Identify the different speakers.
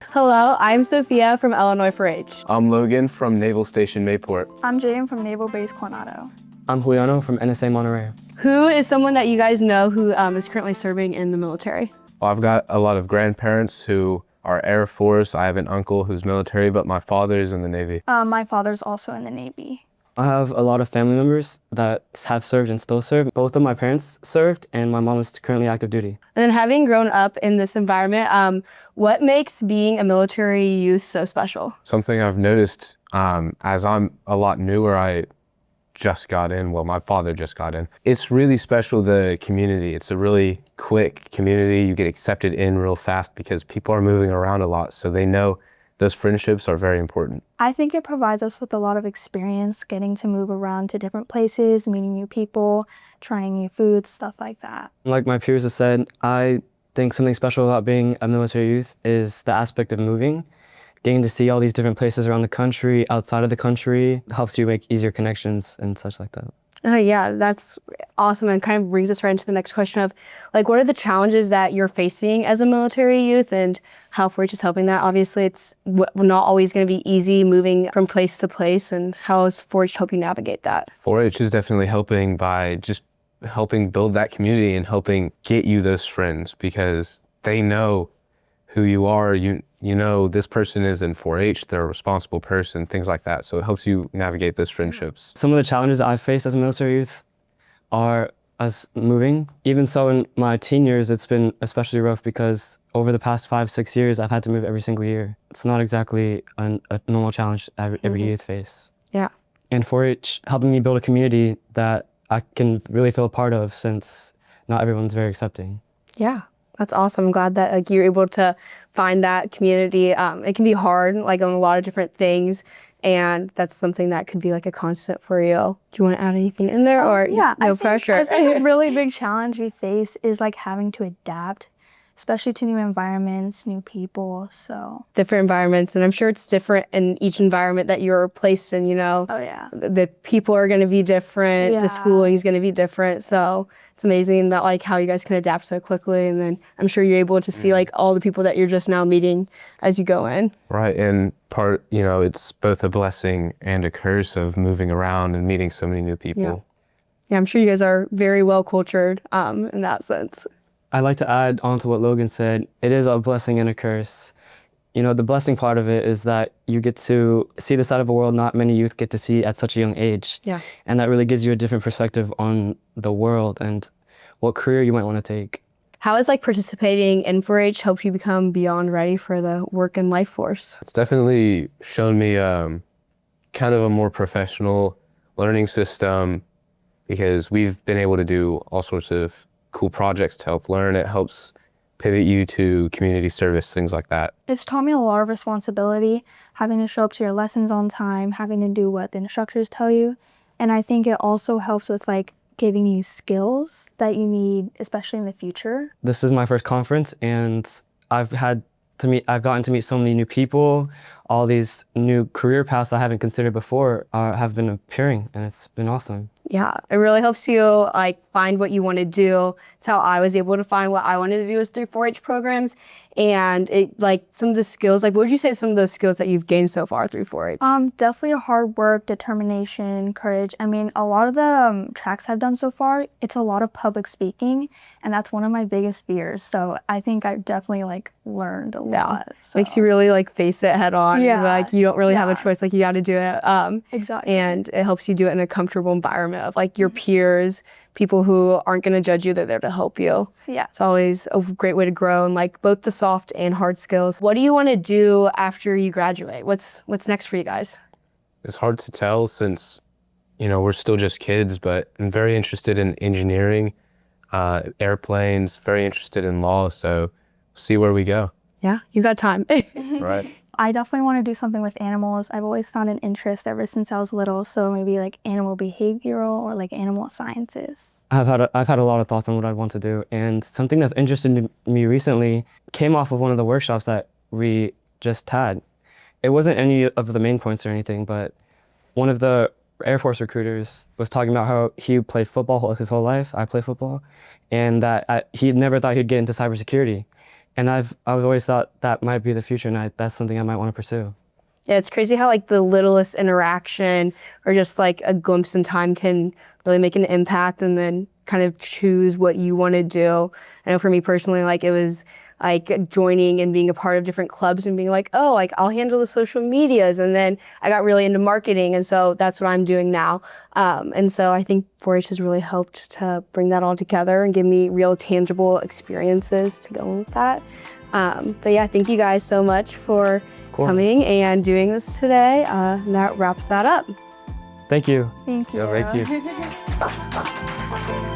Speaker 1: Hello, I'm Sophia from Illinois 4-H.
Speaker 2: I'm Logan from Naval Station Mayport.
Speaker 3: I'm Jaden from Naval Base Coronado.
Speaker 4: I'm Juliano from NSA Monterey.
Speaker 1: Who is someone that you guys know who is currently serving in the military?
Speaker 2: Well, I've got a lot of grandparents who are Air Force. I have an uncle who's military, but my father's in the Navy.
Speaker 3: My father's also in the Navy.
Speaker 4: I have a lot of family members that have served and still serve. Both of my parents served, and my mom is currently active duty.
Speaker 1: And then having grown up in this environment, what makes being a military youth so special?
Speaker 2: Something I've noticed as I'm a lot newer, I just got in. Well, my father just got in. It's really special, the community. It's a really quick community. You get accepted in real fast because people are moving around a lot, so they know those friendships are very important.
Speaker 3: I think it provides us with a lot of experience getting to move around to different places, meeting new people, trying new foods, stuff like that.
Speaker 4: Like my peers have said, I think something special about being a military youth is the aspect of moving. Getting to see all these different places around the country, outside of the country, helps you make easier connections and such like that.
Speaker 1: Yeah, that's awesome, and kind of brings us right into the next question of, like, what are the challenges that you're facing as a military youth and how 4-H is helping that? Obviously, it's not always going to be easy moving from place to place, and how is 4-H helping navigate that?
Speaker 2: 4-H is definitely helping by just helping build that community and helping get you those friends because they know who you are. You know this person is in 4-H, they're a responsible person, things like that. So it helps you navigate those friendships.
Speaker 4: Some of the challenges I've faced as a military youth are us moving. Even so, in my teen years, it's been especially rough because over the past 5-6 years, I've had to move every single year. It's not exactly a normal challenge every youth face.
Speaker 1: Yeah.
Speaker 4: And 4-H helping me build a community that I can really feel a part of since not everyone's very accepting.
Speaker 1: Yeah, that's awesome. I'm glad that you're able to find that community. It can be hard, on a lot of different things, and that's something that could be like a constant for you. Do you want to add anything in there, or no pressure?
Speaker 3: I think a really big challenge we face is having to adapt, especially to new environments, new people. So
Speaker 1: Different environments, and I'm sure it's different in each environment that you're placed in.
Speaker 3: oh yeah,
Speaker 1: The people are going to be different.
Speaker 3: Yeah.
Speaker 1: The schooling is going to be different. So it's amazing that how you guys can adapt so quickly, and then I'm sure you're able to see all the people that you're just now meeting as you go in.
Speaker 2: Right, and it's both a blessing and a curse of moving around and meeting so many new people.
Speaker 1: Yeah, I'm sure you guys are very well cultured in that sense.
Speaker 4: I'd like to add on to what Logan said. It is a blessing and a curse. The blessing part of it is that you get to see the side of the world not many youth get to see at such a young age.
Speaker 1: Yeah.
Speaker 4: And that really gives you a different perspective on the world and what career you might want to take.
Speaker 1: How has participating in 4-H helped you become beyond ready for the work and life force?
Speaker 2: It's definitely shown me kind of a more professional learning system because we've been able to do all sorts of cool projects to help learn. It helps pivot you to community service, things like that.
Speaker 3: it's taught me a lot of responsibility, having to show up to your lessons on time, having to do what the instructors tell you, and I think it also helps with giving you skills that you need, especially in the future.
Speaker 4: This is my first conference, and I've gotten to meet so many new people. All these new career paths I haven't considered before have been appearing, and it's been awesome.
Speaker 1: Yeah, it really helps you find what you want to do. It's how I was able to find what I wanted to do was through 4-H programs, and it some of the skills. What would you say some of those skills that you've gained so far through 4-H?
Speaker 3: Definitely hard work, determination, courage. I mean, a lot of the tracks I've done so far, it's a lot of public speaking, and that's one of my biggest fears. So I think I've definitely learned a lot. So.
Speaker 1: Makes you really face it head on.
Speaker 3: Yeah.
Speaker 1: You don't really have a choice. You got to do it.
Speaker 3: Exactly.
Speaker 1: And it helps you do it in a comfortable environment of your peers, people who aren't going to judge you. They're there to help you.
Speaker 3: Yeah.
Speaker 1: It's always a great way to grow in both the soft and hard skills. What do you want to do after you graduate? What's next for you guys?
Speaker 2: It's hard to tell since, we're still just kids, but I'm very interested in engineering, airplanes, very interested in law, so see where we go.
Speaker 1: Yeah, you got time.
Speaker 2: Right.
Speaker 3: I definitely want to do something with animals. I've always found an interest ever since I was little, so maybe animal behavioral or animal sciences.
Speaker 4: I've had a lot of thoughts on what I want to do, and something that's interested me recently came off of one of the workshops that we just had. It wasn't any of the main points or anything, but one of the Air Force recruiters was talking about how he played football his whole life. I play football, and that he never thought he'd get into cybersecurity. And I've always thought that might be the future, and that's something I might want to pursue.
Speaker 1: Yeah, it's crazy how like the littlest interaction or just like a glimpse in time can really make an impact and then kind of choose what you want to do. I know for me personally, like it was like joining and being a part of different clubs and being like, oh, like I'll handle the social medias. And then I got really into marketing. And so that's what I'm doing now. And so I think 4-H has really helped to bring that all together and give me real tangible experiences to go with that. But yeah, thank you guys so much for coming and doing this today. And that wraps that up.
Speaker 4: Thank you.
Speaker 3: Thank you.
Speaker 4: Yeah, thank you.